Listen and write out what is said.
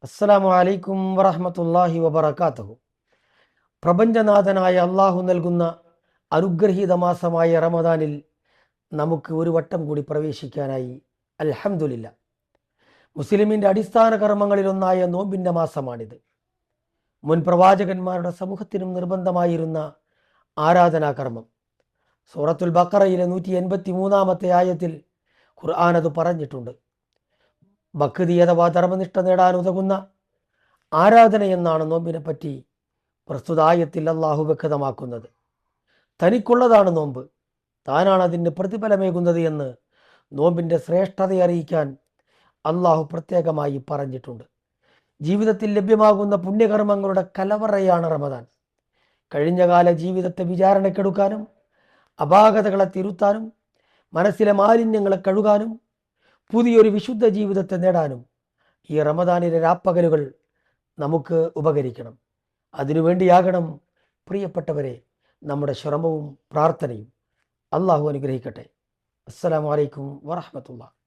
അസ്സലാമു അലൈക്കും വറഹ്മത്തുള്ളാഹി വബറകാതുഹു. പ്രപഞ്ചനാഥനായ അള്ളാഹു നൽകുന്ന അനുഗ്രഹീത മാസമായ റമദാനിൽ നമുക്ക് ഒരു വട്ടം കൂടി പ്രവേശിക്കാനായി. അൽഹംദുലില്ലാ. മുസ്ലിമിൻ്റെ അടിസ്ഥാന കർമ്മങ്ങളിലൊന്നായ നോമ്പിൻ്റെ മാസമാണിത്. മുൻ പ്രവാചകന്മാരുടെ സമൂഹത്തിനും നിർബന്ധമായിരുന്ന ആരാധനാകർമ്മം. സൂറത്തുൽ ബഖറയിലെ 183 ആയത്തിൽ ഖുർആൻ അത് പറഞ്ഞിട്ടുണ്ട്. ഭക്തി അഥവാ ധർമ്മനിഷ്ഠ നേടാൻ ഉതകുന്ന ആരാധന എന്നാണ് നോമ്പിനെ പറ്റി പ്രസ്തുത ആയത്തിൽ അള്ളാഹു വ്യക്തമാക്കുന്നത്. തനിക്കുള്ളതാണ് നോമ്പ്, താനാണ് അതിന് പ്രതിഫലമേകുന്നത് എന്ന് നോമ്പിൻ്റെ ശ്രേഷ്ഠതയെ അറിയിക്കാൻ അള്ളാഹു പ്രത്യേകമായി പറഞ്ഞിട്ടുണ്ട്. ജീവിതത്തിൽ ലഭ്യമാകുന്ന പുണ്യകർമ്മങ്ങളുടെ കലവറയാണ് റമദാൻ. കഴിഞ്ഞകാല ജീവിതത്തെ വിചാരണക്കെടുക്കാനും അപാകതകളെ തിരുത്താനും മനസ്സിലെ മാലിന്യങ്ങളെ കഴുകാനും പുതിയൊരു വിശുദ്ധ ജീവിതത്തെ നേടാനും ഈ റമദാനിലെ രാപ്പകലുകൾ നമുക്ക് ഉപകരിക്കണം. അതിനുവേണ്ടിയാകണം പ്രിയപ്പെട്ടവരെ നമ്മുടെ ശ്രമവും പ്രാർത്ഥനയും. അള്ളാഹു അനുഗ്രഹിക്കട്ടെ. അസ്സലാമു അലൈക്കും വറഹ്മത്തുള്ളാഹി.